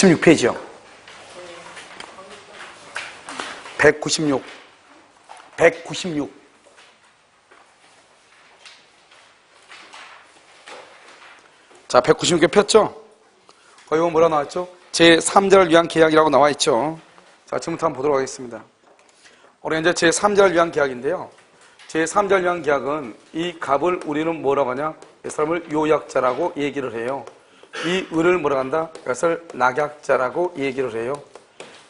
16페이지요. 196. 자, 196개 폈죠? 거기 뭐라 나왔죠? 제3자를 위한 계약이라고 나와 있죠. 자, 지금부터 한번 보도록 하겠습니다. 우리 이제 제3자를 위한 계약인데요. 제3자를 위한 계약은 이 갑을 우리는 뭐라고 하냐? 이 사람을 요약자라고 얘기를 해요. 이 을을 뭐라고 한다? 이것을 낙약자라고 얘기를 해요.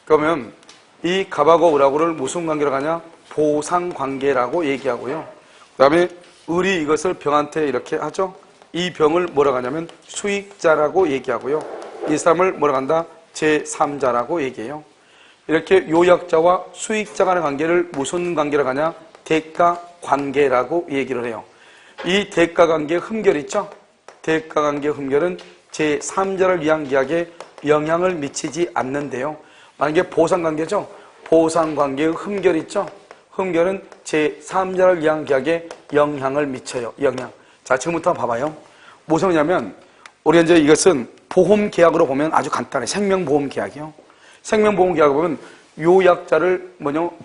그러면 이 갑하고 을하고를 무슨 관계라고 하냐? 보상관계라고 얘기하고요. 그 다음에 을이 이것을 병한테 이렇게 하죠. 이 병을 뭐라고 하냐면 수익자라고 얘기하고요. 이 사람을 뭐라고 한다? 제3자라고 얘기해요. 이렇게 요약자와 수익자 간의 관계를 무슨 관계라고 하냐? 대가관계라고 얘기를 해요. 이 대가관계의 흠결 있죠? 대가관계의 흠결은 제3자를 위한 계약에 영향을 미치지 않는데요. 만약에 보상관계죠? 보상관계의 흠결 있죠? 흠결은 제3자를 위한 계약에 영향을 미쳐요. 영향. 자, 지금부터 한번 봐봐요. 무슨 말이냐면, 우리 이제 이것은 보험계약으로 보면 아주 간단해. 생명보험계약이요. 생명보험계약을 보면 요약자를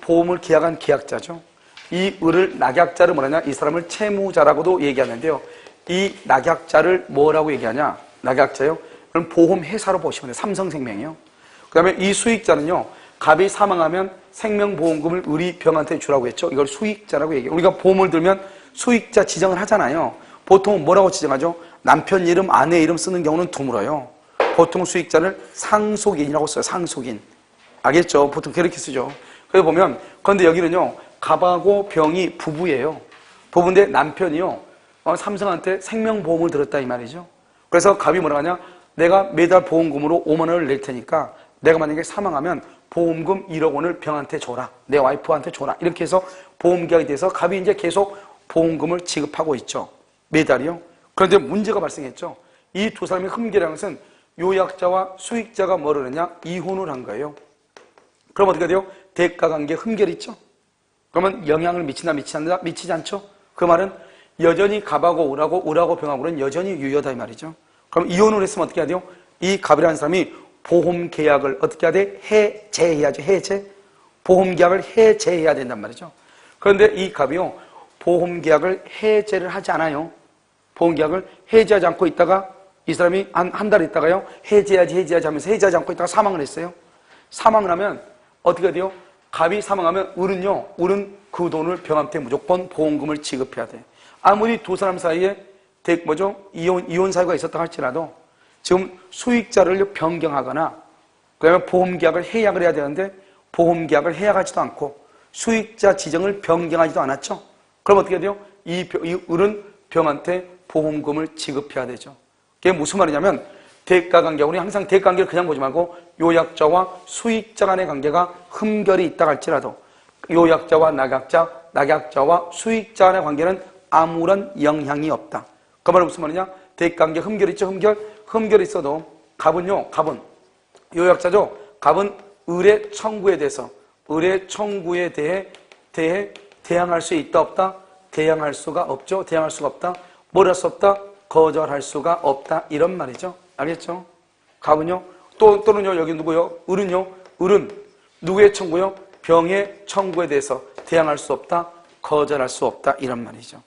보험을 계약한 계약자죠. 이 을을 낙약자를 뭐라냐? 이 사람을 채무자라고도 얘기하는데요. 이 낙약자를 뭐라고 얘기하냐? 낙약자요? 그럼 보험회사로 보시면 돼요. 삼성생명이요. 그 다음에 이 수익자는요, 갑이 사망하면 생명보험금을 을이 병한테 주라고 했죠. 이걸 수익자라고 얘기해요. 우리가 보험을 들면 수익자 지정을 하잖아요. 보통 뭐라고 지정하죠? 남편 이름, 아내 이름 쓰는 경우는 드물어요. 보통 수익자를 상속인이라고 써요. 상속인. 알겠죠? 보통 그렇게 쓰죠. 그래서 보면, 그런데 여기는요, 갑하고 병이 부부예요. 부부인데 남편이요, 삼성한테 생명보험을 들었다 이 말이죠. 그래서 갑이 뭐라고 하냐? 내가 매달 보험금으로 5만 원을 낼 테니까 내가 만약에 사망하면 보험금 1억 원을 병한테 줘라. 내 와이프한테 줘라. 이렇게 해서 보험계약이 돼서 갑이 이제 계속 보험금을 지급하고 있죠. 매달이요. 그런데 문제가 발생했죠. 이 두 사람의 흠결이라는 것은 요약자와 수익자가 뭐를 하냐? 이혼을 한 거예요. 그럼 어떻게 돼요? 대가관계 흠결이 있죠. 그러면 영향을 미치나 미치지 않나? 미치지 않죠. 그 말은 여전히 갑하고 을하고 병하고는 여전히 유효하다 이 말이죠. 그럼 이혼을 했으면 어떻게 해야 돼요? 이 갑이라는 사람이 보험계약을 어떻게 해야 돼? 해제해야죠. 해제. 보험계약을 해제해야 된단 말이죠. 그런데 이 갑이요, 보험계약을 해제를 하지 않아요. 보험계약을 해제하지 않고 있다가 이 사람이 한 달 있다가요, 해제하지 하면서 해제하지 않고 있다가 사망을 했어요. 사망을 하면 어떻게 돼요? 갑이 사망하면 을은 그 돈을 병한테 무조건 보험금을 지급해야 돼. 아무리 두 사람 사이에 이혼 사유가 있었다 할지라도 지금 수익자를 변경하거나 그러면 보험계약을 해약을 해야 되는데 보험계약을 해약하지도 않고 수익자 지정을 변경하지도 않았죠. 그럼 어떻게 돼요? 이 을은 병한테 보험금을 지급해야 되죠. 그게 무슨 말이냐면 대가관계, 우리 항상 대가관계를 그냥 보지 말고 요약자와 수익자 간의 관계가 흠결이 있다 할지라도 요약자와 낙약자와 수익자 간의 관계는 아무런 영향이 없다. 그 말은 무슨 말이냐? 대가관계 흠결 있죠? 흠결이 있어도 갑은 요약자죠? 갑은 을의 청구에 대해 대항할 수 있다 없다? 대항할 수가 없죠. 대항할 수가 없다. 뭘 할 수 없다? 거절할 수가 없다. 이런 말이죠. 알겠죠? 갑은요. 또는요. 여기 누구요? 을은 누구의 청구요? 병의 청구에 대해서 대항할 수 없다. 거절할 수 없다. 이런 말이죠.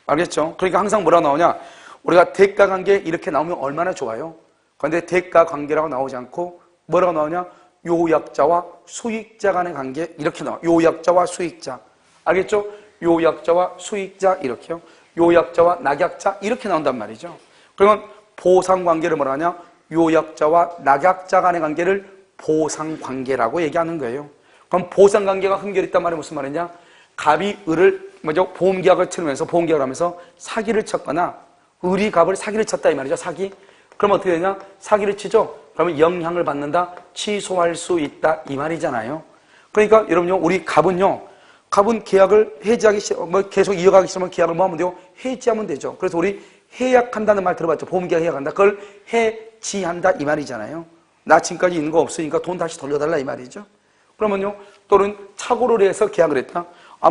알겠죠? 그러니까 항상 뭐라 나오냐? 우리가 대가관계 이렇게 나오면 얼마나 좋아요. 그런데 대가관계라고 나오지 않고 뭐라고 나오냐? 요약자와 수익자 간의 관계 이렇게 나와. 요약자와 수익자. 알겠죠? 요약자와 수익자 이렇게요. 요약자와 낙약자 이렇게 나온단 말이죠. 그러면 보상관계를 뭐라 하냐? 요약자와 낙약자 간의 관계를 보상관계라고 얘기하는 거예요. 그럼 보상관계가 흠결있단 말이 무슨 말이냐? 갑이 을을 보험계약을 치르면서 보험계약을 하면서 사기를 쳤거나 을이 갑을 사기를 쳤다 이 말이죠. 사기. 그럼 어떻게 되냐? 사기를 치죠. 그러면 영향을 받는다. 취소할 수 있다 이 말이잖아요. 그러니까 여러분요, 우리 갑은 계약을 해지하기 계속 이어가기 싫으면 계약을 뭐 하면 돼요? 해지하면 되죠. 그래서 우리 해약한다는 말 들어봤죠? 보험계약 해약한다. 그걸 해지한다 이 말이잖아요. 나 지금까지 있는 거 없으니까 돈 다시 돌려달라 이 말이죠. 그러면요, 또는 착오를 해서 계약을 했다.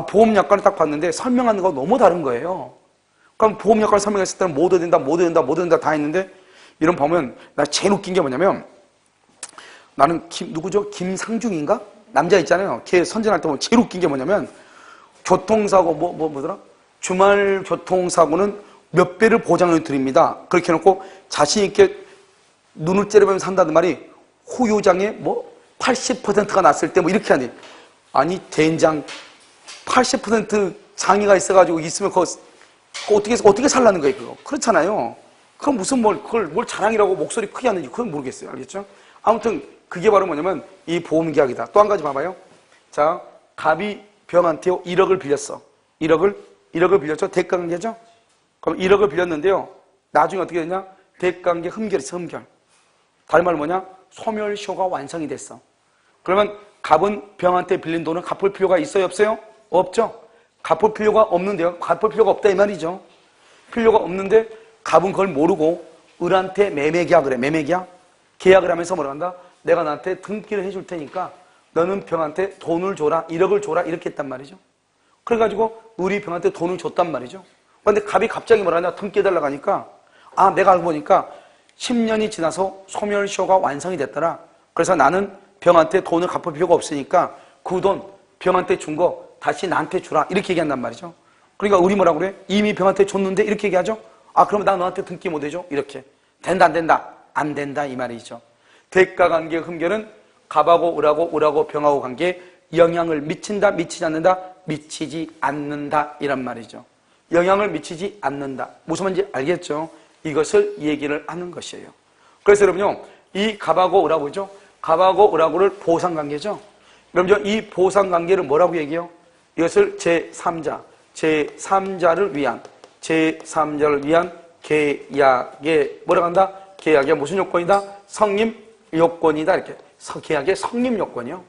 보험약관을 딱 봤는데 설명하는 거 너무 다른 거예요. 그럼 보험약관을 설명했을 때는 못 얻는다 다 했는데 이런 보면 나 제일 웃긴 게 뭐냐면 나는 누구죠? 김상중인가? 남자 있잖아요. 걔 선전할 때 보면 제일 웃긴 게 뭐냐면 교통사고 뭐더라? 주말 교통사고는 몇 배를 보장을 드립니다. 그렇게 해놓고 자신 있게 눈을 째려보면서 한다는 말이 후유장애 80%가 났을 때 이렇게 하네. 아니 된장 80% 장애가 있어가지고 있으면 그거 어떻게 살라는 거예요, 그거. 그렇잖아요. 그건 무슨 그걸 뭘 자랑이라고 목소리 크게 하는지 그건 모르겠어요. 알겠죠? 아무튼 그게 바로 뭐냐면 이 보험계약이다. 또 한 가지 봐봐요. 자, 갑이 병한테 1억을 빌렸어. 1억을 빌렸죠? 대가관계죠? 그럼 1억을 빌렸는데요. 나중에 어떻게 됐냐? 대가관계 흠결이있어, 흠결. 다른 말은 뭐냐? 소멸시효가 완성이 됐어. 그러면 갑은 병한테 빌린 돈을 갚을 필요가 있어요, 없어요? 없죠? 갚을 필요가 없는데요. 갚을 필요가 없다 이 말이죠. 필요가 없는데 갑은 그걸 모르고 을한테 매매계약을 해. 매매계약? 계약을 하면서 뭐라 한다? 내가 나한테 등기를 해줄 테니까 너는 병한테 돈을 줘라, 1억을 줘라 이렇게 했단 말이죠. 그래가지고 을이 병한테 돈을 줬단 말이죠. 그런데 갑이 갑자기 뭐라 하냐? 등기해달라고 하니까 내가 알고 보니까 10년이 지나서 소멸시효가 완성이 됐더라. 그래서 나는 병한테 돈을 갚을 필요가 없으니까 그 돈 병한테 준 거 다시 나한테 주라 이렇게 얘기한단 말이죠. 그러니까 을이 뭐라고 그래? 이미 병한테 줬는데 이렇게 얘기하죠. 그럼 나 너한테 등기 못 해줘? 이렇게. 된다 안 된다? 안 된다 이 말이죠. 대가관계 흠결은 갑하고 을하고 병하고 관계에 영향을 미친다 미치지 않는다? 미치지 않는다 이란 말이죠. 영향을 미치지 않는다. 무슨 말인지 알겠죠? 이것을 얘기를 하는 것이에요. 그래서 여러분요, 이 갑하고 을하고죠. 갑하고 을하고를 보상관계죠. 여러분요, 이 보상관계를 뭐라고 얘기해요? 이것을 제3자를 위한 계약의 뭐라고 한다? 계약의 무슨 요건이다? 성립 요건이다. 이렇게. 계약의 성립 요건이요.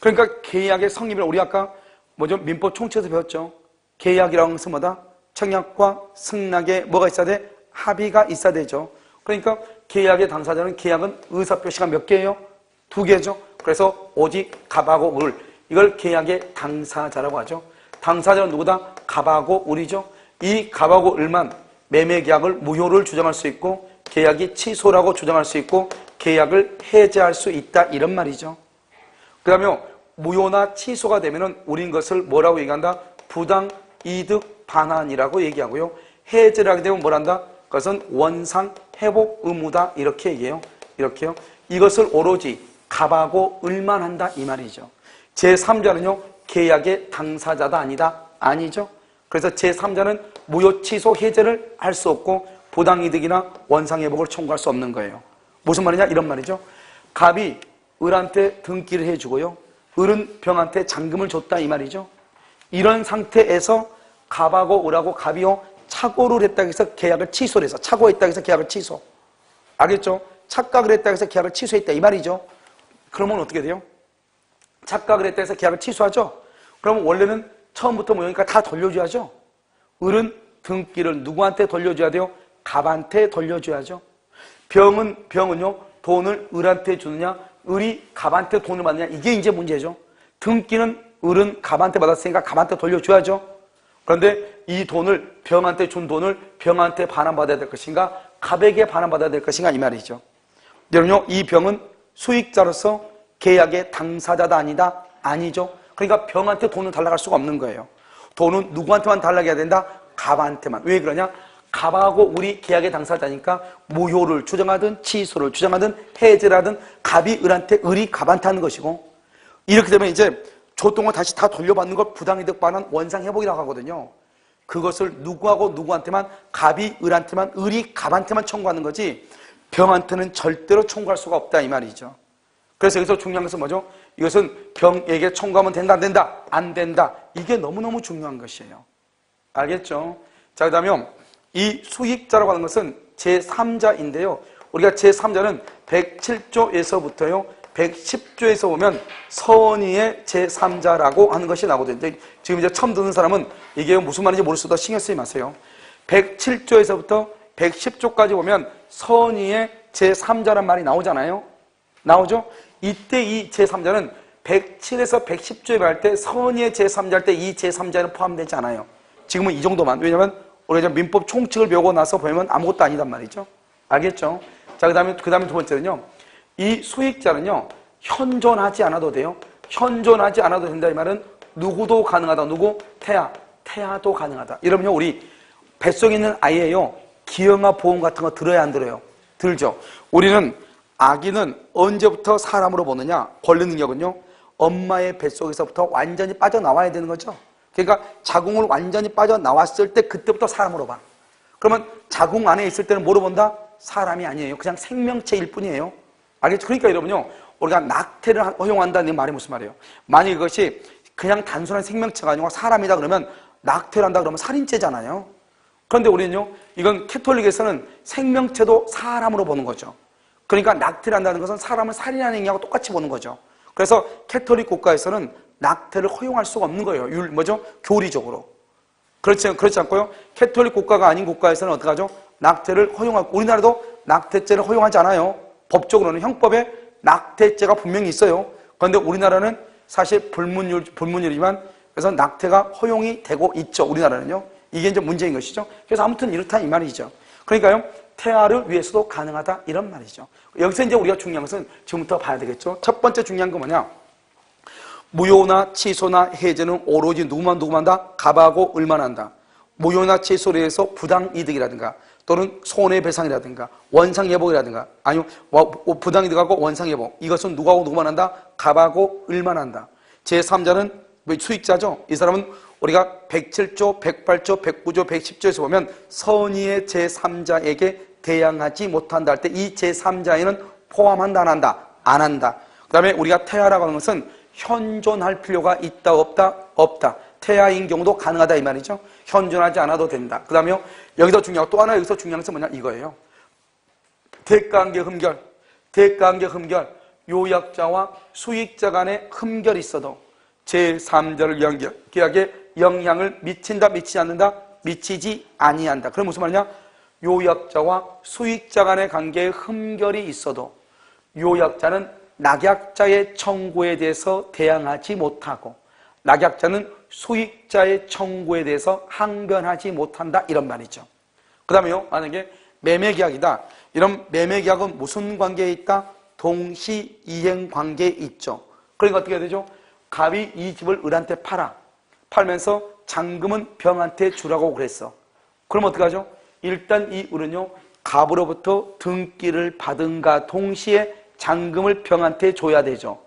그러니까 계약의 성립을 우리 아까 민법 총칙에서 배웠죠. 계약이라는 것은 뭐다? 청약과 승낙에 뭐가 있어야 돼? 합의가 있어야 되죠. 그러니까 계약의 당사자는 계약은 의사표시가 몇 개예요? 2개죠. 그래서 오직 갑하고 을, 이걸 계약의 당사자라고 하죠. 당사자는 누구다? 갑하고 을이죠. 이 갑하고 을만 매매계약을 무효를 주장할 수 있고 계약이 취소라고 주장할 수 있고 계약을 해제할 수 있다 이런 말이죠. 그 다음에 무효나 취소가 되면은 우린 것을 뭐라고 얘기한다? 부당이득 반환이라고 얘기하고요. 해제를 하게 되면 뭐란다? 그것은 원상 회복 의무다 이렇게 얘기해요. 이렇게요. 이것을 오로지 갑하고 을만 한다 이 말이죠. 제3자는요 계약의 당사자다 아니다? 아니죠. 그래서 제3자는 무효 취소 해제를 할 수 없고 부당이득이나 원상회복을 청구할 수 없는 거예요. 무슨 말이냐? 이런 말이죠. 갑이 을한테 등기를 해주고요. 을은 병한테 잔금을 줬다 이 말이죠. 이런 상태에서 갑하고 을하고 갑이요 착오를 했다고 해서 계약을 취소를 해서 착오했다고 해서 계약을 취소. 알겠죠? 착각을 했다고 해서 계약을 취소했다 이 말이죠. 그러면 어떻게 돼요? 착각을 했다고 해서 계약을 취소하죠? 그러면 원래는 처음부터 모여니까 다 돌려줘야죠. 을은 등기를 누구한테 돌려줘야 돼요? 갑한테 돌려줘야죠. 병은요 돈을 을한테 주느냐 을이 갑한테 돈을 받느냐 이게 이제 문제죠. 등기는 을은 갑한테 받았으니까 갑한테 돌려줘야죠. 그런데 이 돈을 병한테 준 돈을 병한테 반환받아야 될 것인가 갑에게 반환받아야 될 것인가 이 말이죠. 여러분요 이 병은 수익자로서 계약의 당사자다 아니다? 아니죠. 그러니까 병한테 돈을 달라갈 수가 없는 거예요. 돈은 누구한테만 달라게 해야 된다? 갑한테만. 왜 그러냐? 갑하고 우리 계약의 당사자니까 무효를 주장하든 취소를 주장하든 해제를 하든 갑이 을한테 을이 갑한테 하는 것이고 이렇게 되면 이제 줬던 거 다시 다 돌려받는 걸 부당이득 반환 원상회복이라고 하거든요. 그것을 누구하고 누구한테만 갑이 을한테만 을이 갑한테만 청구하는 거지 병한테는 절대로 청구할 수가 없다 이 말이죠. 그래서 여기서 중요한 것은 뭐죠? 이것은 병에게 청구하면 된다 안 된다? 안 된다. 이게 너무너무 중요한 것이에요. 알겠죠? 자, 그 다음에 이 수익자라고 하는 것은 제3자인데요. 우리가 제3자는 107조에서부터요. 110조에서 보면 선의의 제3자라고 하는 것이 나오거든요. 지금 이제 처음 듣는 사람은 이게 무슨 말인지 모를 수도 신경 쓰지 마세요. 107조에서부터 110조까지 보면 선의의 제3자란 말이 나오잖아요. 나오죠? 이때 이 제3자는 107에서 110조에 갈 때 선의의 제3자일 때 이 제3자는 포함되지 않아요. 지금은 이 정도만. 왜냐면 우리가 민법 총칙을 배우고 나서 보면 아무것도 아니단 말이죠. 알겠죠? 자, 그 다음에 두 번째는요. 이 수익자는요, 현존하지 않아도 돼요. 현존하지 않아도 된다 이 말은 누구도 가능하다. 누구? 태아. 태아도 가능하다. 여러분요, 우리 뱃속에 있는 아이예요, 기형아 보험 같은 거 들어야 안 들어요? 들죠. 우리는 아기는 언제부터 사람으로 보느냐? 권리 능력은요, 엄마의 뱃속에서부터 완전히 빠져나와야 되는 거죠. 그러니까 자궁을 완전히 빠져나왔을 때 그때부터 사람으로 봐. 그러면 자궁 안에 있을 때는 뭐로 본다? 사람이 아니에요. 그냥 생명체일 뿐이에요. 알겠죠? 그러니까 여러분요, 우리가 낙태를 허용한다는 말이 무슨 말이에요? 만약 이것이 그냥 단순한 생명체가 아니고 사람이다 그러면 낙태를 한다 그러면 살인죄잖아요. 그런데 우리는요, 이건 캐톨릭에서는 생명체도 사람으로 보는 거죠. 그러니까 낙태를 한다는 것은 사람을 살인하는 행위하고 똑같이 보는 거죠. 그래서 캐톨릭 국가에서는 낙태를 허용할 수가 없는 거예요. 교리적으로. 그렇지 않고요. 캐톨릭 국가가 아닌 국가에서는 어떻게 하죠? 낙태를 허용하고, 우리나라도 낙태죄를 허용하지 않아요. 법적으로는 형법에 낙태죄가 분명히 있어요. 그런데 우리나라는 사실 불문율이지만 그래서 낙태가 허용이 되고 있죠. 우리나라는요. 이게 이제 문제인 것이죠. 그래서 아무튼 이렇다 이 말이죠. 그러니까요, 태아를 위해서도 가능하다 이런 말이죠. 여기서 이제 우리가 중요한 것은 지금부터 봐야 되겠죠. 첫 번째 중요한 건 뭐냐? 무효나 취소나 해제는 오로지 누구만 다 값하고 얼마난다. 무효나 취소로 해서 부당이득이라든가 또는 손해배상이라든가 원상회복이라든가 아니면 부당이득하고 원상회복, 이것은 누구하고 누구만 한다? 값하고 얼마난다. 제3자는 수익자죠. 이 사람은 우리가 107조, 108조, 109조, 110조에서 보면 선의의 제3자에게 대항하지 못한다 할 때 이 제3자에는 포함한다 안 한다? 안 한다. 그 다음에 우리가 태아라고 하는 것은 현존할 필요가 있다 없다? 없다. 태아인 경우도 가능하다 이 말이죠. 현존하지 않아도 된다. 그 다음에 여기서 중요하고 또 하나 여기서 중요한 것은 뭐냐 이거예요. 대가관계 흠결, 요약자와 수익자 간의 흠결이 있어도 제3자를 위한 계약에 영향을 미친다 미치지 않는다? 미치지 아니한다. 그럼 무슨 말이냐? 요약자와 수익자 간의 관계에 흠결이 있어도 요약자는 낙약자의 청구에 대해서 대항하지 못하고 낙약자는 수익자의 청구에 대해서 항변하지 못한다 이런 말이죠. 그 다음에요, 만약에 매매계약이다. 이런 매매계약은 무슨 관계에 있다? 동시이행 관계에 있죠. 그러니까 어떻게 해야 되죠? 갑이 이 집을 을한테 팔면서 잔금은 병한테 주라고 그랬어. 그럼 어떻게 하죠? 일단 이 을은요, 갑으로부터 등기를 받은가 동시에 잔금을 병한테 줘야 되죠.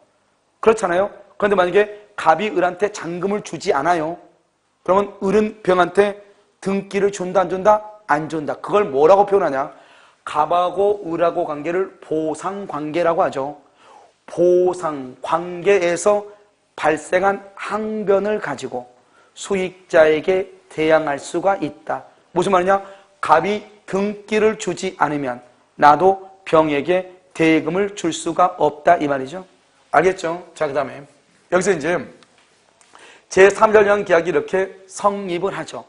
그렇잖아요. 그런데 만약에 갑이 을한테 잔금을 주지 않아요. 그러면 을은 병한테 등기를 준다 안 준다? 안 준다. 그걸 뭐라고 표현하냐? 갑하고 을하고 관계를 보상관계라고 하죠. 보상관계에서 발생한 항변을 가지고 수익자에게 대항할 수가 있다. 무슨 말이냐? 갑이 등기를 주지 않으면 나도 병에게 대금을 줄 수가 없다 이 말이죠. 알겠죠? 자, 그 다음에 여기서 이제 제3자를 계약이 이렇게 성립을 하죠.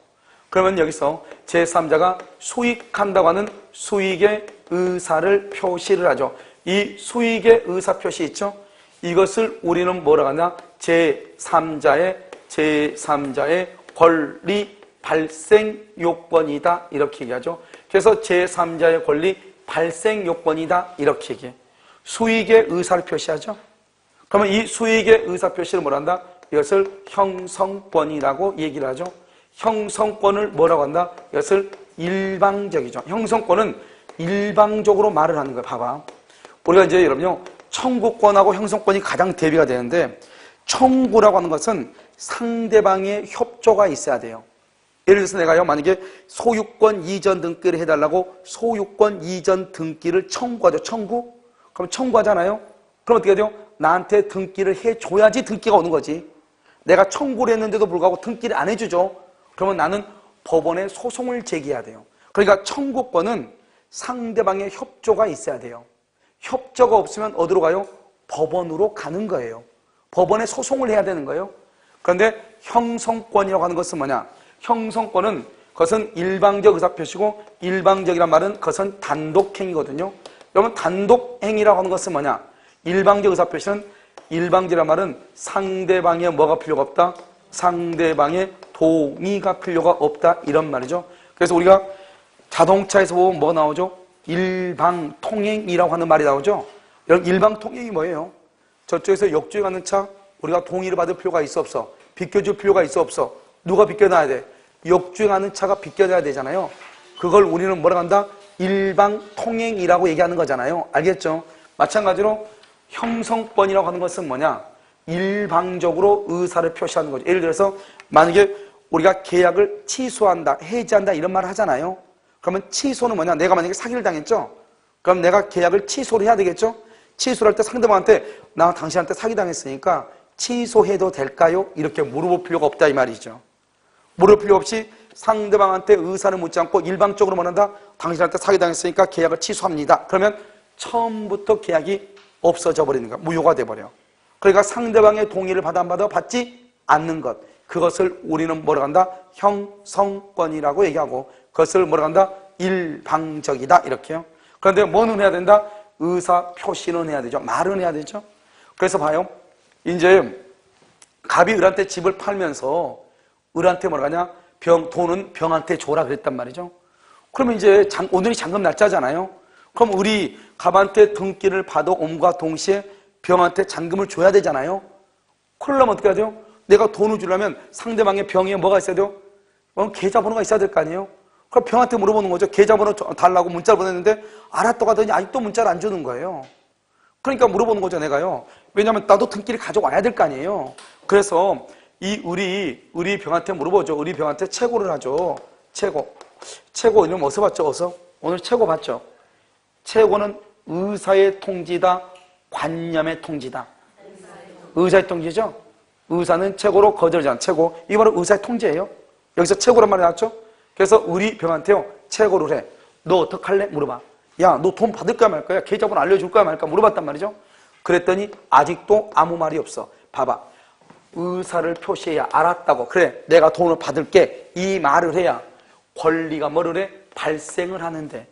그러면 여기서 제3자가 수익한다고 하는 수익의 의사를 표시를 하죠. 이 수익의 의사 표시 있죠? 이것을 우리는 뭐라고 하냐? 제3자의 권리 발생 요건이다 이렇게 얘기하죠. 그래서 제3자의 권리 발생 요건이다 이렇게 얘기해. 수익의 의사를 표시하죠. 그러면 이 수익의 의사 표시를 뭐라 한다? 이것을 형성권이라고 얘기를 하죠. 형성권을 뭐라고 한다? 이것을 일방적이죠. 형성권은 일방적으로 말을 하는 거예요. 봐봐. 우리가 이제 여러분요, 청구권하고 형성권이 가장 대비가 되는데, 청구라고 하는 것은 상대방의 협조가 있어야 돼요. 예를 들어서 내가요, 만약에 소유권 이전 등기를 해달라고 소유권 이전 등기를 청구하죠. 청구? 그럼 청구하잖아요. 그럼 어떻게 돼요? 나한테 등기를 해줘야지 등기가 오는 거지. 내가 청구를 했는데도 불구하고 등기를 안 해주죠. 그러면 나는 법원에 소송을 제기해야 돼요. 그러니까 청구권은 상대방의 협조가 있어야 돼요. 협조가 없으면 어디로 가요? 법원으로 가는 거예요. 법원에 소송을 해야 되는 거예요. 그런데 형성권이라고 하는 것은 뭐냐? 형성권은 그것은 일방적 의사표시고, 일방적이란 말은 그것은 단독행위거든요. 여러분, 단독행위라고 하는 것은 뭐냐? 일방적 의사표시는, 일방적이란 말은 상대방의 뭐가 필요가 없다? 상대방의 동의가 필요가 없다 이런 말이죠. 그래서 우리가 자동차에서 보면 뭐가 나오죠? 일방통행이라고 하는 말이 나오죠. 여러분, 일방통행이 뭐예요? 저쪽에서 역주행 하는 차 우리가 동의를 받을 필요가 있어 없어? 비켜줄 필요가 있어 없어? 누가 비켜놔야 돼? 역주행하는 차가 비켜줘야 되잖아요. 그걸 우리는 뭐라고 한다? 일방통행이라고 얘기하는 거잖아요. 알겠죠? 마찬가지로 형성권이라고 하는 것은 뭐냐? 일방적으로 의사를 표시하는 거죠. 예를 들어서 만약에 우리가 계약을 취소한다, 해지한다 이런 말을 하잖아요. 그러면 취소는 뭐냐? 내가 만약에 사기를 당했죠? 그럼 내가 계약을 취소를 해야 되겠죠? 취소를 할 때 상대방한테 나 당신한테 사기당했으니까 취소해도 될까요? 이렇게 물어볼 필요가 없다 이 말이죠. 물어볼 필요 없이 상대방한테 의사를 묻지 않고 일방적으로 말한다. 당신한테 사기당했으니까 계약을 취소합니다. 그러면 처음부터 계약이 없어져 버리는 거야. 무효가 돼버려. 그러니까 상대방의 동의를 받아 안 받아 받지 않는 것. 그것을 우리는 뭐라고 한다? 형성권이라고 얘기하고 그것을 뭐라고 한다? 일방적이다 이렇게요. 그런데 뭐는 해야 된다? 의사 표시는 해야 되죠. 말은 해야 되죠. 그래서 봐요. 이제 갑이 을한테 집을 팔면서 을한테 뭐라 하냐? 돈은 병한테 줘라 그랬단 말이죠. 그러면 이제 오늘이 잔금 날짜잖아요. 그럼 우리 갑한테 등기를 받아옴과 동시에 병한테 잔금을 줘야 되잖아요. 그러려면 어떻게 하죠? 내가 돈을 주려면 상대방의 병에 뭐가 있어야 돼요? 계좌번호가 있어야 될 거 아니에요? 그럼 병한테 물어보는 거죠. 계좌번호 달라고 문자를 보냈는데 알았다고 하더니 아직도 문자를 안 주는 거예요. 그러니까 물어보는 거죠, 내가요. 왜냐하면 나도 등기를 가져와야 될 거 아니에요. 그래서 우리 병한테 물어보죠. 우리 병한테 최고를 하죠. 최고 이름 어디서 봤죠? 어서? 오늘 최고 봤죠? 최고는 의사의 통지다, 관념의 통지다. 의사의 통지죠? 의사는 최고로 거절하지 않는 최고. 이게 바로 의사의 통지예요. 여기서 최고란 말이 나왔죠? 그래서 우리 병한테요, 최고를 해. 너 어떡할래? 물어봐. 야, 너 돈 받을까 말까? 계좌번호 알려줄까 말까? 물어봤단 말이죠. 그랬더니 아직도 아무 말이 없어. 봐봐. 의사를 표시해야 알았다고. 그래, 내가 돈을 받을게. 이 말을 해야 권리가 뭐를 해? 발생을 하는데.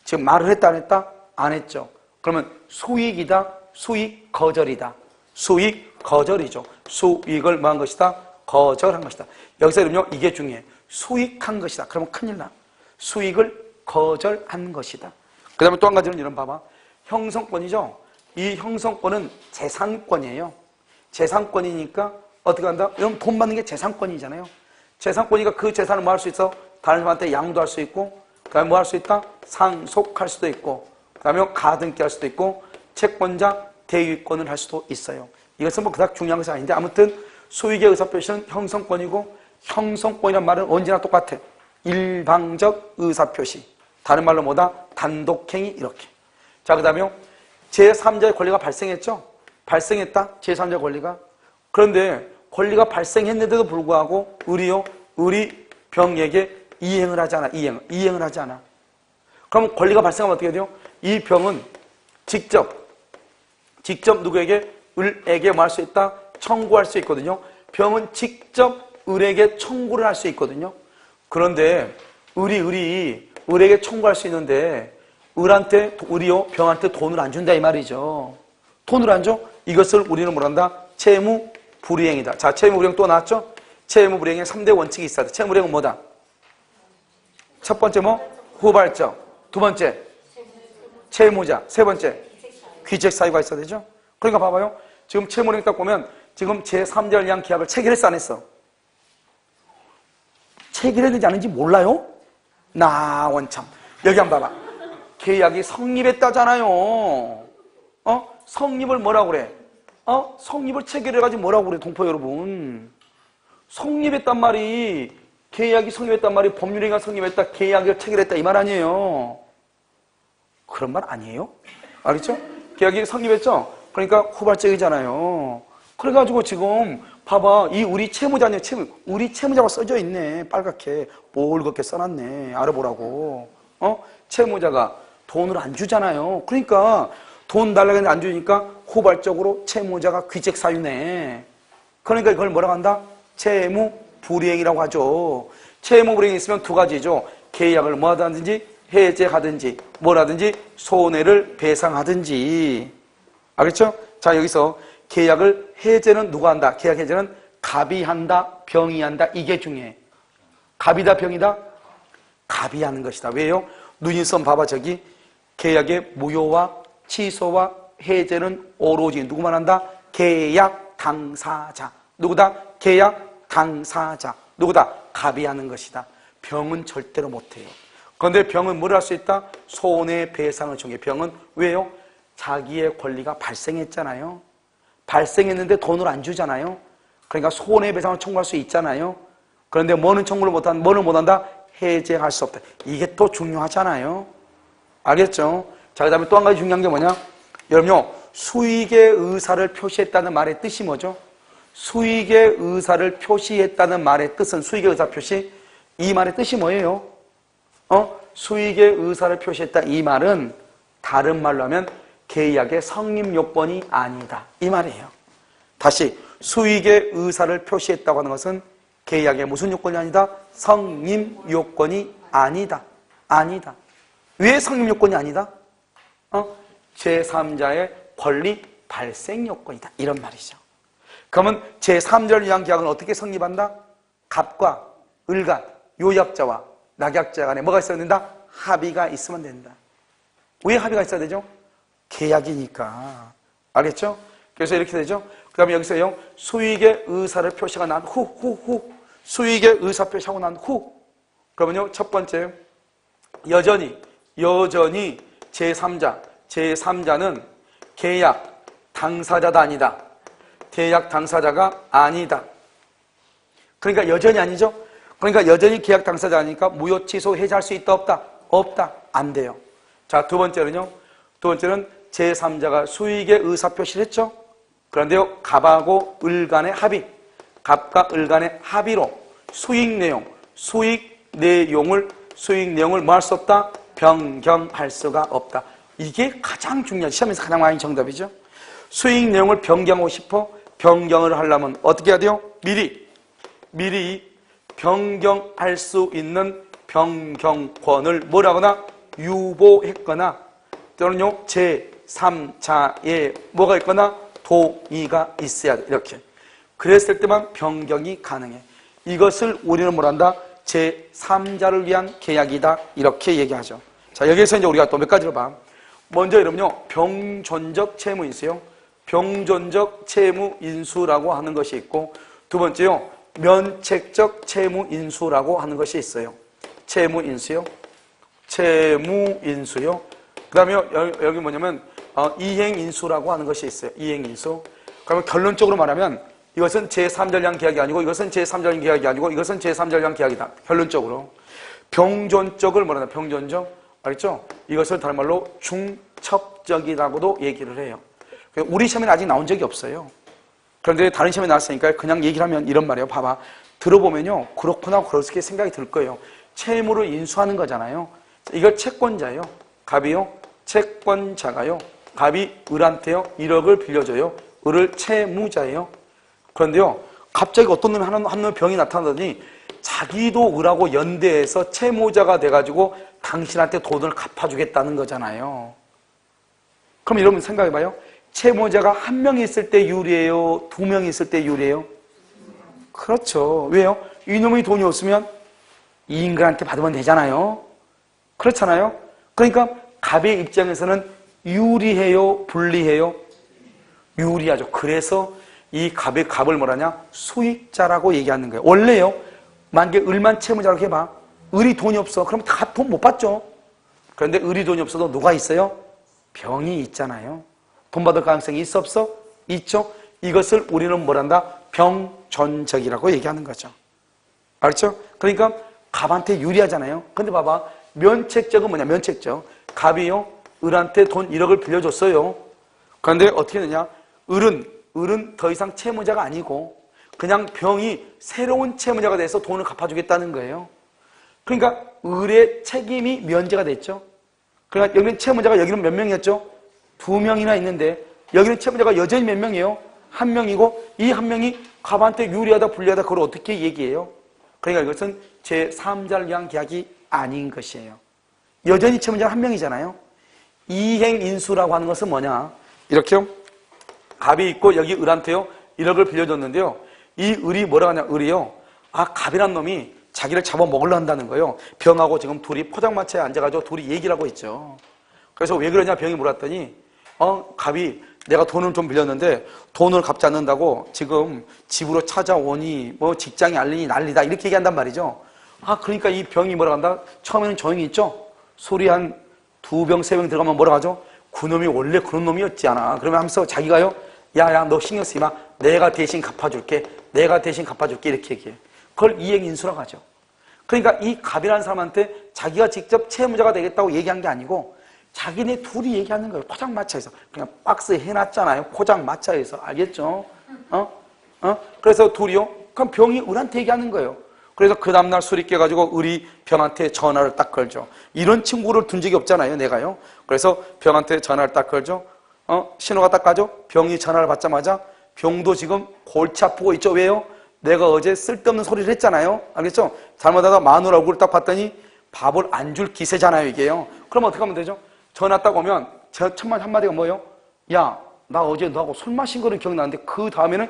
지금 말을 했다 안 했다? 안 했죠. 그러면 수익이다, 수익 거절이다. 수익 거절이죠. 수익을 뭐 한 것이다? 거절한 것이다. 여기서 이름요, 이게 중요해. 수익한 것이다. 그러면 큰일 나. 수익을 거절한 것이다. 그 다음에 또 한 가지는 이런 봐봐. 형성권이죠. 이 형성권은 재산권이에요. 재산권이니까 어떻게 한다? 여러분 돈 받는 게 재산권이잖아요. 재산권이니까 그 재산을 뭐 할 수 있어? 다른 사람한테 양도할 수 있고, 그 다음에 뭐 할 수 있다? 상속할 수도 있고, 그 다음에 가등기 할 수도 있고, 채권자 대위권을 할 수도 있어요. 이것은 뭐 그닥 중요한 것이 아닌데 아무튼 수익의 의사표시는 형성권이고, 형성권이란 말은 언제나 똑같아. 일방적 의사표시. 다른 말로 뭐다? 단독행위 이렇게. 자, 그 다음에요. 제3자의 권리가 발생했죠? 발생했다. 제3자의 권리가. 그런데 권리가 발생했는데도 불구하고 우리 병에게 이행을 하지 않아. 이행을 하지 않아. 그럼 권리가 발생하면 어떻게 돼요? 이 병은 직접 누구에게? 을에게 뭐 할 수 있다? 청구할 수 있거든요. 병은 직접 을에게 청구를 할 수 있거든요. 그런데 을에게 청구할 수 있는데 병한테 돈을 안 준다 이 말이죠. 돈을 안 줘? 이것을 우리는 뭐란다? 채무 불이행이다. 자, 채무 불이행 또 나왔죠? 채무 불이행에 3대 원칙이 있어야 돼. 채무 불이행은 뭐다? 첫 번째 뭐? 후발적. 두 번째 채무자. 세 번째 귀책 사유가 있어야 되죠? 그러니까 봐봐요. 지금 채무 불이행 딱 보면 지금 제3자를 위한 계약을 체결했어 안 했어? 체결했는지 안 했는지 몰라요? 나 원참. 여기 한번 봐봐. 계약이 성립했다잖아요. 성립을 뭐라고 그래? 성립을 체결해가지고 뭐라고 그래, 동포 여러분? 성립했단 말이, 계약이 성립했단 말이 법률행위가 성립했다, 계약을 체결했다 이 말 아니에요. 그런 말 아니에요? 알겠죠? 계약이 성립했죠? 그러니까 후발적이잖아요. 그래가지고 지금 봐봐, 이 우리 채무자네요. 우리 채무자가 써져 있네. 빨갛게 뻘겋게 써놨네. 알아보라고. 채무자가 돈을 안 주잖아요. 그러니까 돈 달라고 했는데 안 주니까 후발적으로 채무자가 귀책 사유네. 그러니까 이걸 뭐라고 한다? 채무 불이행이라고 하죠. 채무 불이행이 있으면 두 가지죠. 계약을 뭐 하든지 해제하든지 뭐라든지 손해를 배상하든지. 알겠죠? 자, 여기서 계약을 해제는 누가 한다? 계약 해제는 갑이 한다, 병이 한다. 이게 중요해. 갑이다, 병이다? 갑이 하는 것이다. 왜요? 누인선 봐봐. 저기 계약의 무효와 취소와 해제는 오로지 누구만 한다? 계약 당사자. 누구다? 계약 당사자. 누구다? 갑이 하는 것이다. 병은 절대로 못해요. 그런데 병은 뭘 할 수 있다? 손해배상을 청구해. 병은 왜요? 자기의 권리가 발생했잖아요. 발생했는데 돈을 안 주잖아요. 그러니까 손해배상을 청구할 수 있잖아요. 그런데 뭐는 청구를 못한다? 뭐는 못한다? 해제할 수 없다. 이게 또 중요하잖아요. 알겠죠? 자, 그 다음에 또 한 가지 중요한 게 뭐냐? 여러분요, 수익의 의사를 표시했다는 말의 뜻이 뭐죠? 수익의 의사를 표시했다는 말의 뜻은, 수익의 의사 표시, 이 말의 뜻이 뭐예요? 수익의 의사를 표시했다. 이 말은 다른 말로 하면 계약의 성립 요건이 아니다. 이 말이에요. 다시, 수익의 의사를 표시했다고 하는 것은 계약의 무슨 요건이 아니다? 성립 요건이 아니다. 아니다. 왜 성립 요건이 아니다? 제3자의 권리 발생 요건이다. 이런 말이죠. 그러면 제3자를 위한 계약은 어떻게 성립한다? 갑과 을간, 요약자와 낙약자 간에 뭐가 있어야 된다? 합의가 있으면 된다. 왜 합의가 있어야 되죠? 계약이니까. 알겠죠? 그래서 이렇게 되죠. 그 다음에 여기서요, 수익의 의사를 표시가 난 후. 수익의 의사 표시하고 난 후. 그러면요, 첫 번째, 여전히 제3자는 계약 당사자가 아니다. 계약 당사자가 아니다. 그러니까 여전히 아니죠? 그러니까 여전히 계약 당사자가 아니니까 무효 취소 해제할 수 있다 없다? 없다. 안 돼요. 자, 두 번째는 제3자가 수익의 의사 표시를 했죠? 그런데요, 갑하고 을 간의 합의, 갑과 을 간의 합의로 수익 내용을 뭐 할 수 없다? 변경할 수가 없다. 이게 가장 중요한, 시험에서 가장 많이 정답이죠. 수익 내용을 변경하고 싶어? 변경을 하려면 어떻게 해야 돼요? 미리 변경할 수 있는 변경권을 뭐라거나 유보했거나 또는요, 제3자의 뭐가 있거나 동의가 있어야 돼. 이렇게. 그랬을 때만 변경이 가능해. 이것을 우리는 뭐란다? 제3자를 위한 계약이다. 이렇게 얘기하죠. 자, 여기에서 이제 우리가 또 몇 가지를 봐. 먼저 여러분요, 병존적 채무인수요. 병존적 채무인수라고 하는 것이 있고, 두 번째요, 면책적 채무인수라고 하는 것이 있어요. 채무인수요. 그 다음에 여기 뭐냐면, 이행인수라고 하는 것이 있어요. 이행인수. 그러면 결론적으로 말하면, 이것은 제3자를 위한 계약이 아니고, 이것은 제3자를 위한 계약이 아니고, 이것은 제3자를 위한 계약이다. 결론적으로. 병존적을 뭐라나? 병존적. 알겠죠? 이것을 다른 말로 중첩적이라고도 얘기를 해요. 우리 시험에는 아직 나온 적이 없어요. 그런데 다른 시험에 나왔으니까 그냥 얘기를 하면 이런 말이에요. 봐봐. 들어보면요, 그렇구나, 그렇게 생각이 들 거예요. 채무를 인수하는 거잖아요. 이걸 채권자예요. 갑이요. 채권자가요. 갑이 을한테요, 1억을 빌려줘요. 을을 채무자예요. 그런데요, 갑자기 어떤 놈이 한 놈의 병이 나타나더니 자기도 을하고 연대해서 채무자가 돼가지고 당신한테 돈을 갚아주겠다는 거잖아요. 그럼 여러분 생각해봐요. 채무자가 한 명이 있을 때 유리해요? 두 명이 있을 때 유리해요? 그렇죠. 왜요? 이놈이 돈이 없으면 이 인간한테 받으면 되잖아요. 그렇잖아요. 그러니까 갑의 입장에서는 유리해요? 불리해요? 유리하죠. 그래서 이 갑을 뭐라냐? 수익자라고 얘기하는 거예요. 원래요, 만약에 을만 채무자라고 해봐. 을이 돈이 없어. 그럼 다 돈 못 받죠. 그런데 을이 돈이 없어도 누가 있어요? 병이 있잖아요. 돈 받을 가능성이 있어 없어? 있죠. 이것을 우리는 뭐란다? 병존적이라고 얘기하는 거죠. 알죠? 그러니까 갑한테 유리하잖아요. 근데 봐봐, 면책적은 뭐냐? 면책적. 갑이요, 을한테 돈 1억을 빌려줬어요. 그런데 어떻게 되냐? 을은 더 이상 채무자가 아니고 그냥 병이 새로운 채무자가 돼서 돈을 갚아주겠다는 거예요. 그러니까 을의 책임이 면제가 됐죠. 그러니까 여기는 채무자가 여기는 몇 명이었죠? 2명이나 있는데 여기는 채무자가 여전히 몇 명이에요? 1명이고 이 1명이 갑한테 유리하다 불리하다 그걸 어떻게 얘기해요? 그러니까 이것은 제3자를 위한 계약이 아닌 것이에요. 여전히 채무자가 1명이잖아요. 이행인수라고 하는 것은 뭐냐? 이렇게요. 갑이 있고 여기 을한테요 1억을 빌려줬는데요. 이 을이 뭐라고 하냐? 을이요, 갑이란 놈이 자기를 잡아먹으려 한다는 거예요. 병하고 지금 둘이 포장마차에 앉아가지고 둘이 얘기를 하고 있죠. 그래서 왜 그러냐? 병이 물었더니 갑이 내가 돈을 좀 빌렸는데 돈을 갚지 않는다고 지금 집으로 찾아오니 뭐 직장이 알리니 난리다 이렇게 얘기한단 말이죠. 그러니까 이 병이 뭐라 한다? 처음에는 조용히 있죠. 소리 한 2병, 3병 들어가면 뭐라 하죠? 그놈이 원래 그런 놈이었지 않아. 그러면 하면서 자기가요, 야야 너 신경 쓰지 마. 내가 대신 갚아줄게. 내가 대신 갚아줄게 이렇게 얘기해. 그걸 이행인수라고 하죠. 그러니까 이 갑이라는 사람한테 자기가 직접 채무자가 되겠다고 얘기한 게 아니고 자기네 둘이 얘기하는 거예요. 포장마차에서. 그냥 박스에 해놨잖아요. 포장마차에서. 알겠죠? 그래서 둘이요. 그럼 병이 을한테 얘기하는 거예요. 그래서 그 다음날 술이 깨가지고 을이 병한테 전화를 딱 걸죠. 이런 친구를 둔 적이 없잖아요. 내가요. 그래서 병한테 전화를 딱 걸죠. 신호가 딱 가죠. 병이 전화를 받자마자 병도 지금 골치 아프고 있죠. 왜요? 내가 어제 쓸데없는 소리를 했잖아요. 알겠죠? 잘못하다 마누라 얼굴을 딱 봤더니 밥을 안 줄 기세잖아요. 이게요. 그럼 어떻게 하면 되죠? 전화 딱 오면 첫만 한마디가 뭐예요? 야, 나 어제 너하고 술 마신 거는 기억나는데 그 다음에는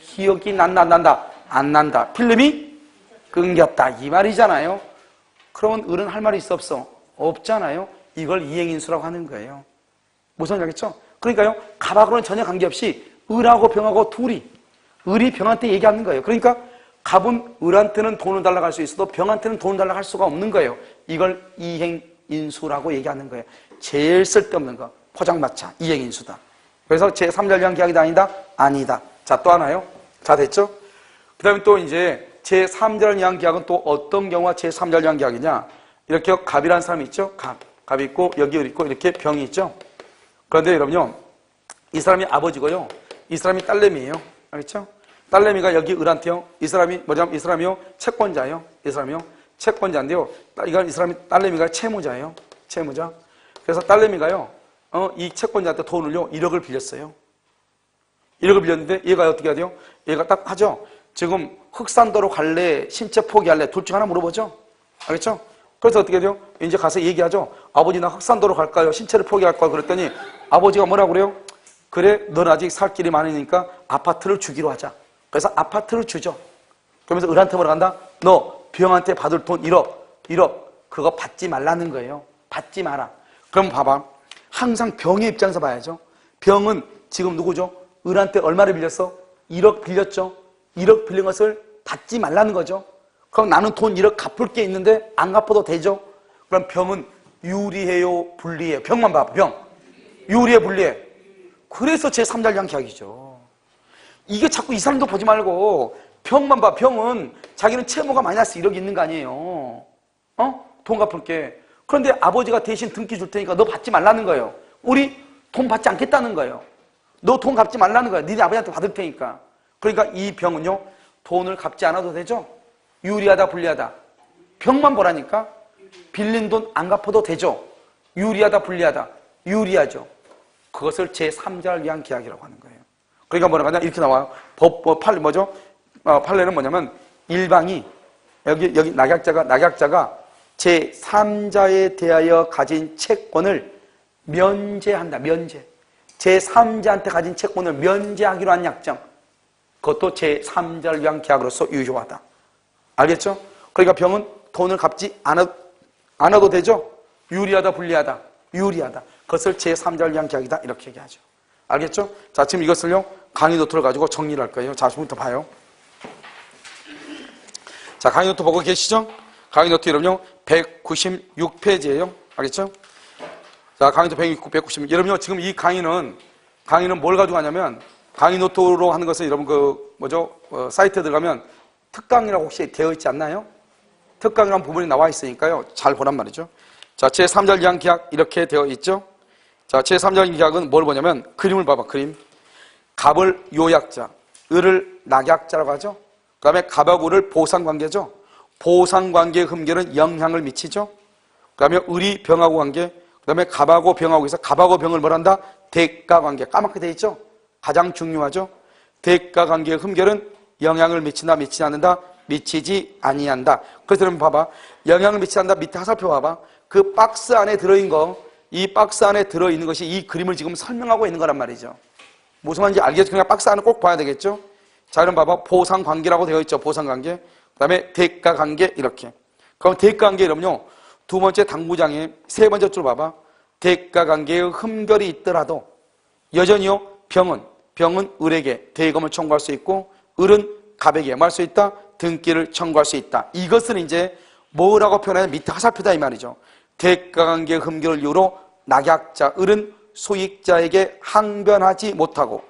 기억이 난다. 안 난다. 필름이 끊겼다. 이 말이잖아요. 그러면 을은 할 말이 있어 없어? 없잖아요. 이걸 이행인수라고 하는 거예요. 무슨 말인지 알겠죠? 그러니까요. 갑하고는 전혀 관계없이 을하고 병하고 둘이 을이 병한테 얘기하는 거예요. 그러니까 갑은 을한테는 돈을 달라고 할 수 있어도 병한테는 돈을 달라고 할 수가 없는 거예요. 이걸 이행인수라고 얘기하는 거예요. 제일 쓸데없는 거. 포장마차. 이행인수다. 그래서 제3절 계약이다 아니다? 아니다. 자, 또 하나요? 자, 됐죠? 그 다음에 또 이제 제3절 계약은 또 어떤 경우가 제3절 계약이냐? 이렇게 갑이라는 사람이 있죠? 갑이 있고 여기 을 있고 이렇게 병이 있죠? 그런데 여러분요, 이 사람이 아버지고요. 이 사람이 딸내미예요. 알겠죠? 딸내미가 여기 을한테요. 이 사람이 뭐냐면 이 사람이요. 채권자예요. 이 사람이요. 채권자인데요. 이 사람이 딸내미가 채무자예요. 채무자. 그래서 딸내미가요. 이 채권자한테 돈을요. 1억을 빌렸어요. 1억을 빌렸는데 얘가 어떻게 해야 돼요? 얘가 딱 하죠. 지금 흑산도로 갈래? 신체 포기할래? 둘 중 하나 물어보죠. 알겠죠? 그래서 어떻게 돼요? 이제 가서 얘기하죠. 아버지 나 흑산도로 갈까요? 신체를 포기할까요? 그랬더니 아버지가 뭐라고 그래요? 그래, 넌 아직 살 길이 많으니까 아파트를 주기로 하자. 그래서 아파트를 주죠. 그러면서 을한테 뭐라 한다? 너 병한테 받을 돈 1억 그거 받지 말라는 거예요. 받지 마라. 그럼 봐봐. 항상 병의 입장에서 봐야죠. 병은 지금 누구죠? 을한테 얼마를 빌렸어? 1억 빌렸죠. 1억 빌린 것을 받지 말라는 거죠. 그럼 나는 돈 1억 갚을 게 있는데 안 갚아도 되죠. 그럼 병은 유리해요? 불리해요? 병만 봐봐. 병. 유리해? 불리해? 그래서 제3절 계약이죠. 이게 자꾸 이 사람도 보지 말고 병만 봐. 병은 자기는 채무가 마이너스 1억이 있는 거 아니에요. 돈 갚을게. 그런데 아버지가 대신 등기 줄 테니까 너 받지 말라는 거예요. 우리 돈 받지 않겠다는 거예요. 너 돈 갚지 말라는 거예요. 니네 아버지한테 받을 테니까. 그러니까 이 병은요. 돈을 갚지 않아도 되죠. 유리하다 불리하다. 병만 보라니까. 빌린 돈 안 갚아도 되죠. 유리하다 불리하다. 유리하죠. 그것을 제3자를 위한 계약이라고 하는 거예요. 그러니까 뭐라고 하냐? 이렇게 나와요. 판례 뭐죠? 판례는 뭐냐면 일방이 여기 낙약자가 제3자에 대하여 가진 채권을 면제한다. 면제. 제3자한테 가진 채권을 면제하기로 한 약정. 그것도 제3자를 위한 계약으로서 유효하다. 알겠죠? 그러니까 병은 돈을 갚지 않아도 되죠? 유리하다 불리하다. 유리하다. 그것을 제3자를 위한 계약이다. 이렇게 얘기하죠. 알겠죠? 자, 지금 이것을요. 강의 노트를 가지고 정리를 할 거예요. 자, 지금부터 봐요. 자, 강의 노트 보고 계시죠? 강의 노트 이름요. 196페이지예요. 알겠죠? 자, 강의 노트 196. 여러분요. 지금 이 강의는 뭘 가지고 하냐면 강의 노트로 하는 것은 여러분 사이트에 들어가면 특강이라고 혹시 되어 있지 않나요? 특강이라는 부분이 나와 있으니까요. 잘 보란 말이죠. 자, 제3절 위한 계약 이렇게 되어 있죠. 자, 제3절 계약은 뭘 보냐면 그림을 봐봐. 그림. 갑을 요약자, 을을 낙약자라고 하죠. 그 다음에 갑하고 을을 보상관계죠. 보상관계의 흠결은 영향을 미치죠. 그 다음에 을이 병하고 관계, 그 다음에 갑하고 병하고 있어. 갑하고 병을 뭘 한다? 대가관계. 까맣게 되어 있죠. 가장 중요하죠. 대가관계의 흠결은 영향을 미친다, 미치지 않는다, 미치지 아니한다. 그래서 여러분 봐봐. 영향을 미치지 않는다. 밑에 화살표 봐봐. 그 박스 안에 들어있는 거, 이 박스 안에 들어있는 것이 이 그림을 지금 설명하고 있는 거란 말이죠. 무슨 말인지 알겠죠? 그냥 박스 안을 꼭 봐야 되겠죠? 자, 그럼 봐봐. 보상관계라고 되어 있죠. 보상관계. 그 다음에 대가관계 이렇게. 그럼 대가관계 이러면요. 두 번째 당구장에 세 번째 줄 봐봐. 대가관계의 흠결이 있더라도 여전히요, 병은 을에게 대금을 청구할 수 있고, 을은 갑에게 뭐 할 수 있다? 등기를 청구할 수 있다. 이것은 이제 뭐라고 표현하냐? 밑에 화살표다 이 말이죠. 대가관계 흠결을 이유로 낙약자 을은 수익자에게 항변하지 못하고,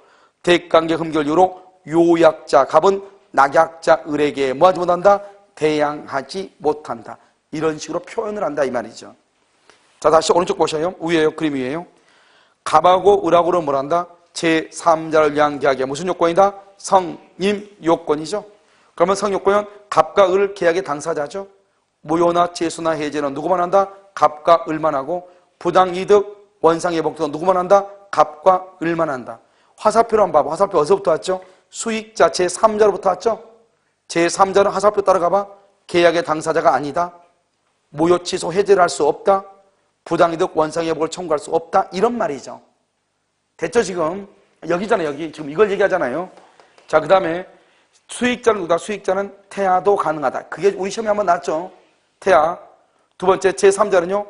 대가관계 흠결 이유로 요약자 갑은 낙약자 을에게 뭐하지 못한다? 대항하지 못한다. 이런 식으로 표현을 한다 이 말이죠. 자, 다시 오른쪽 보셔요. 위에요, 그림 위에요. 갑하고 을하고는 뭘 한다? 제3자를 위한 계약의 무슨 요건이다? 성임 요건이죠. 그러면 성요건은 갑과 을 계약의 당사자죠. 무효나 재수나 해제는 누구만 한다? 갑과 을만 하고, 부당이득, 원상회복도 누구만 한다? 갑과 을만 한다. 화살표로 한번 봐봐. 화살표 어디서부터 왔죠? 수익자 제3자로부터 왔죠? 제3자는 화살표 따라가봐. 계약의 당사자가 아니다. 무효, 취소, 해제를 할 수 없다. 부당이득, 원상회복을 청구할 수 없다. 이런 말이죠. 됐죠 지금? 여기잖아요. 여기 지금 이걸 얘기하잖아요. 자, 그 다음에 수익자는 누구다? 수익자는 태아도 가능하다. 그게 우리 시험에 한번 나왔죠. 태아. 두 번째 제3자는요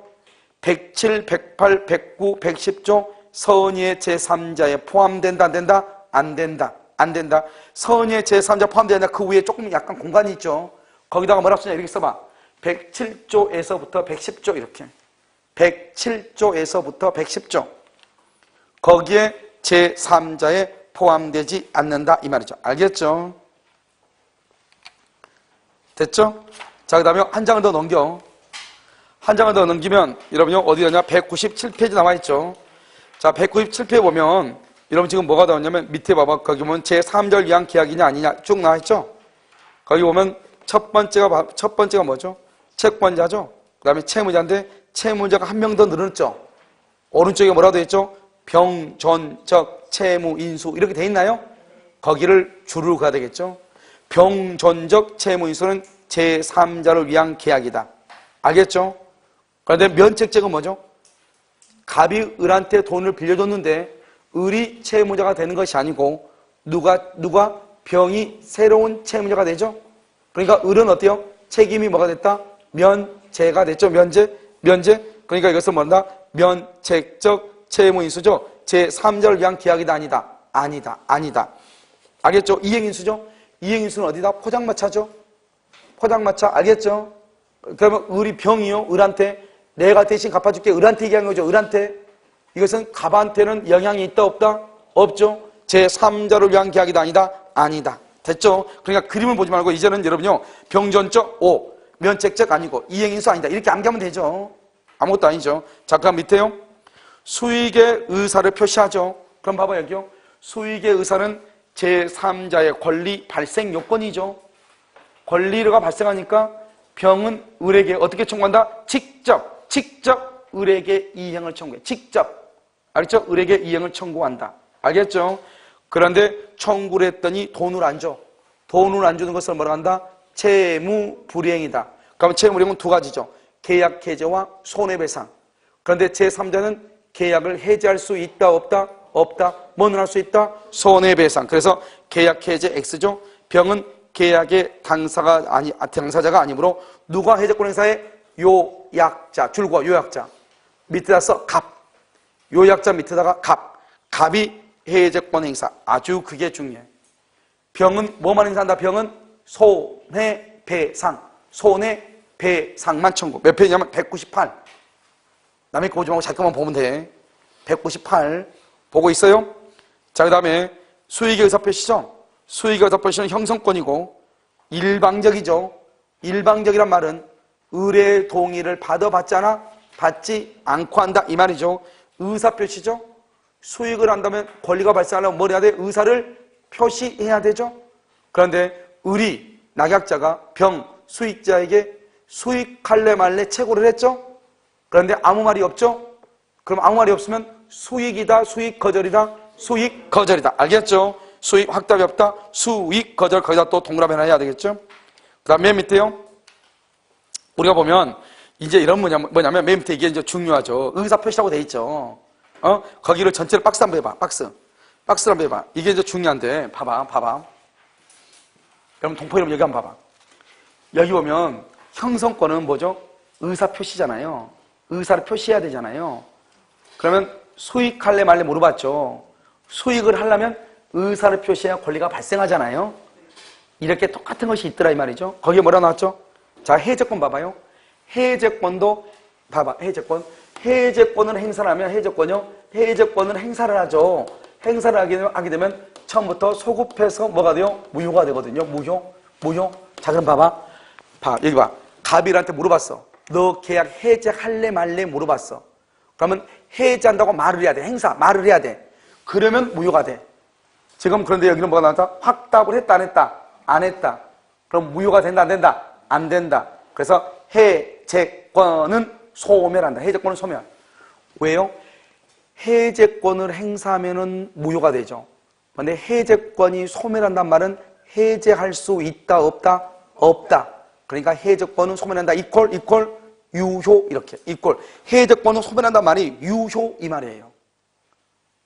107, 108, 109, 110조 선의의 제3자에 포함된다 안 된다? 안 된다. 안 된다. 선의의 제3자 포함되냐? 그 위에 조금 약간 공간이 있죠. 거기다가 뭐라고 쓰냐? 이렇게 써봐. 107조에서부터 110조 이렇게. 107조에서부터 110조. 거기에 제3자에 포함되지 않는다 이 말이죠. 알겠죠? 됐죠? 자, 그 다음에 한 장을 더 넘겨. 한 장을 더 넘기면 여러분요 어디 가냐? 197페이지 나와있죠. 자, 197페이지 보면 여러분 지금 뭐가 나왔냐면 밑에 봐봐. 거기 보면 제3자를 위한 계약이냐 아니냐 쭉 나와있죠. 거기 보면 첫 번째가 뭐죠? 채권자죠. 그 다음에 채무자인데 채무자가 한 명 더 늘었죠. 오른쪽에 뭐라고 되어 있죠? 병, 존, 적, 채무, 인수 이렇게 돼 있나요? 거기를 줄을 가야 되겠죠. 병, 존, 적, 채무, 인수는 제3자를 위한 계약이다. 알겠죠? 그런데 면책적은 뭐죠? 갑이 을한테 돈을 빌려줬는데 을이 채무자가 되는 것이 아니고 누가 병이 새로운 채무자가 되죠? 그러니까 을은 어때요? 책임이 뭐가 됐다? 면제가 됐죠. 면제. 그러니까 이것은 뭐다? 면책적 채무인수죠. 제3자를 위한 계약이다 아니다. 알겠죠? 이행인수죠. 이행인수는 어디다? 포장마차죠. 포장마차 알겠죠? 그러면 을이 병이요. 을한테 내가 대신 갚아줄게. 을한테 얘기한 거죠. 을한테. 이것은 갑한테는 영향이 있다 없다? 없죠. 제3자를 위한 계약이다 아니다. 됐죠? 그러니까 그림을 보지 말고 이제는 여러분요 병전적 O 면책적 아니고 이행인수 아니다 이렇게 암기하면 되죠. 아무것도 아니죠. 자, 그럼 밑에요 수익의 의사를 표시하죠. 그럼 봐봐 여기요 수익의 의사는 제3자의 권리 발생 요건이죠. 권리가 발생하니까 병은 을에게 어떻게 청구한다? 직접 을에게 이행을 청구해. 직접. 알겠죠? 을에게 이행을 청구한다. 알겠죠? 그런데 청구를 했더니 돈을 안 줘. 돈을 안 주는 것을 뭐라 한다? 채무불이행이다. 그러면 채무불이행은 두 가지죠. 계약 해제와 손해배상. 그런데 제3자는 계약을 해제할 수 있다 없다? 없다. 뭐는 할 수 있다? 손해배상. 그래서 계약 해제 X죠. 병은 계약의 당사자가 아니므로 누가 해제권 행사해? 요약자. 줄과 요약자. 밑에다 써 갑. 요약자 밑에다가 갑이 해제권 행사. 아주 그게 중요해. 병은 뭐만 행사한다? 병은 손해배상만 청구. 몇 페이지냐면 198. 남의 거 보지 말고 자꾸만 보면 돼. 198 보고 있어요? 자, 그 다음에 수익의 의사표시죠. 수익의 의사표시는 형성권이고 일방적이죠. 일방적이란 말은 을의 동의를 받아봤잖아. 받지 않고 한다 이 말이죠. 의사표시죠. 수익을 한다면 권리가 발생하려면 뭘 해야 돼? 의사를 표시해야 되죠. 그런데 을이 낙약자가 병 수익자에게 수익할래 말래 채고를 했죠. 그런데 아무 말이 없죠. 그럼 아무 말이 없으면 수익이다 수익 거절이다 수익 거절이다. 알겠죠? 수익 확답이 없다 수익 거절. 거기다 또 동그라미 하나 해야 되겠죠. 그 다음 맨 밑에요 우리가 보면 이제 이런 뭐냐면 맨 밑에 이게 이제 중요하죠. 의사 표시라고 돼 있죠. 거기를 전체를 박스 한번 해봐. 박스를 한번 해봐. 이게 이제 중요한데 봐봐. 여러분 동포 여러분 여기 한번 봐봐. 여기 보면 형성권은 뭐죠? 의사 표시잖아요. 의사를 표시해야 되잖아요. 그러면 수익할래 말래 물어봤죠. 수익을 하려면 의사를 표시해야 권리가 발생하잖아요. 이렇게 똑같은 것이 있더라 이 말이죠. 거기에 뭐라 나왔죠? 자, 해제권 봐봐요. 해제권도 봐봐. 해제권을 행사를 하면 해제권을 행사를 하죠. 행사를 하게 되면 처음부터 소급해서 뭐가 돼요? 무효가 되거든요. 무효. 자, 그럼 봐봐. 여기 봐. 갑일한테 물어봤어. 너 계약 해제할래 말래 물어봤어. 그러면 해제한다고 말을 해야 돼. 말을 해야 돼. 그러면 무효가 돼. 지금 그런데 여기는 뭐가 나왔다? 확답을 했다 안 했다? 안 했다. 그럼 무효가 된다 안 된다? 안 된다. 그래서 해제권은 소멸한다. 해제권은 소멸. 왜요? 해제권을 행사하면은 무효가 되죠. 근데 해제권이 소멸한단 말은 해제할 수 있다 없다? 없다. 그러니까 해제권은 소멸한다. 이퀄 유효 이렇게 해제권은 소멸한단 말이 유효 이 말이에요.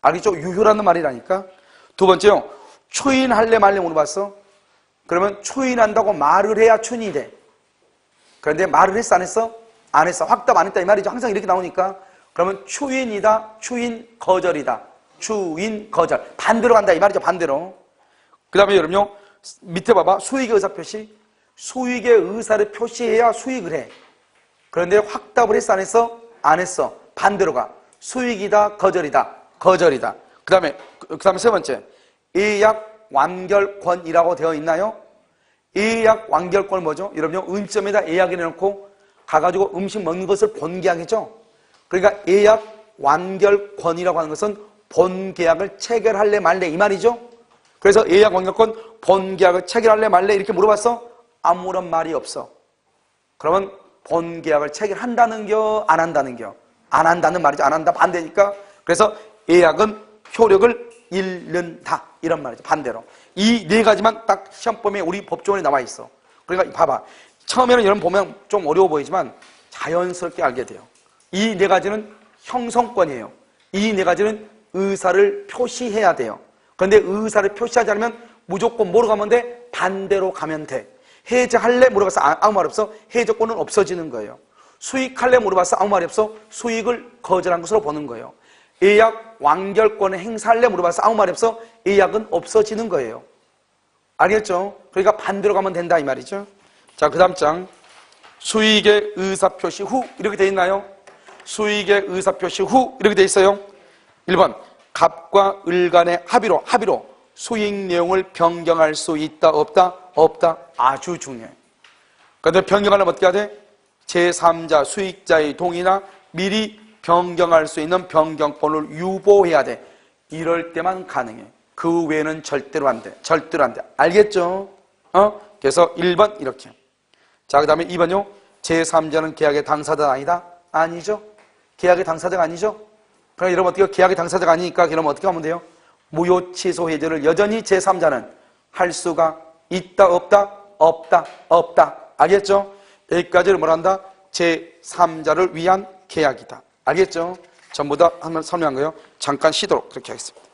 알겠죠? 유효라는 말이라니까. 두 번째요. 추인할래 말래 물어봤어. 그러면 추인한다고 말을 해야 추인이 돼. 그런데 말을 했어 안 했어? 안 했어. 확답 안 했다 이 말이죠. 항상 이렇게 나오니까. 그러면 추인이다. 추인 거절이다. 추인 거절. 반대로 간다 이 말이죠. 반대로. 그 다음에 여러분요. 밑에 봐봐. 수익의 의사 표시. 수익의 의사를 표시해야 수익을 해. 그런데 확답을 했어 안 했어? 안 했어. 반대로 가. 수익이다. 거절이다. 거절이다. 그 다음에 세 번째. 예약 완결권이라고 되어 있나요? 예약 완결권 뭐죠? 여러분요. 은점에다 예약을 해놓고 가가지고 음식 먹는 것을 본계약이죠. 그러니까 예약 완결권이라고 하는 것은 본계약을 체결할래 말래 이 말이죠. 그래서 예약 완결권 본계약을 체결할래 말래 이렇게 물어봤어? 아무런 말이 없어. 그러면 본계약을 체결한다는겨 안 한다는겨? 안 한다는 말이죠. 안 한다 반대니까. 그래서 예약은 효력을 잃는다 이런 말이죠. 반대로. 이 네 가지만 딱 시험범위에 우리 법조문에 나와 있어. 그러니까 봐봐. 처음에는 여러분 보면 좀 어려워 보이지만 자연스럽게 알게 돼요. 이 네 가지는 형성권이에요. 이 네 가지는 의사를 표시해야 돼요. 그런데 의사를 표시하지 않으면 무조건 뭐로 가면 돼? 반대로 가면 돼. 해제할래? 물어봤어. 아무 말 없어. 해제권은 없어지는 거예요. 수익할래? 물어봤어. 아무 말이 없어. 수익을 거절한 것으로 보는 거예요. 예약 완결권을 행사할래? 물어봤어. 아무 말이 없어. 예약은 없어지는 거예요. 알겠죠? 그러니까 반대로 가면 된다 이 말이죠. 자, 그 다음 장. 수익의 의사표시 후 이렇게 돼 있나요? 수익의 의사표시 후 이렇게 돼 있어요. 1번 갑과 을 간의 합의로 수익 내용을 변경할 수 있다 없다? 없다. 아주 중요해. 그런데 변경하려면 어떻게 해야 돼? 제3자 수익자의 동의나 미리 변경할 수 있는 변경권을 유보해야 돼. 이럴 때만 가능해. 그 외에는 절대로 안 돼. 절대로 안 돼. 알겠죠? 그래서 1번 이렇게. 자, 그 다음에 2번요. 제3자는 계약의 당사자가 아니다? 아니죠. 계약의 당사자가 아니죠. 그럼 여러분 어떻게 계약의 당사자가 아니니까 그러면 어떻게 하면 돼요? 무효 취소 해제를 여전히 제3자는 할 수가 있다 없다? 없다. 없다. 알겠죠? 여기까지를 뭘 한다? 제3자를 위한 계약이다. 알겠죠? 전부 다 한번 설명한 거예요. 잠깐 쉬도록 그렇게 하겠습니다.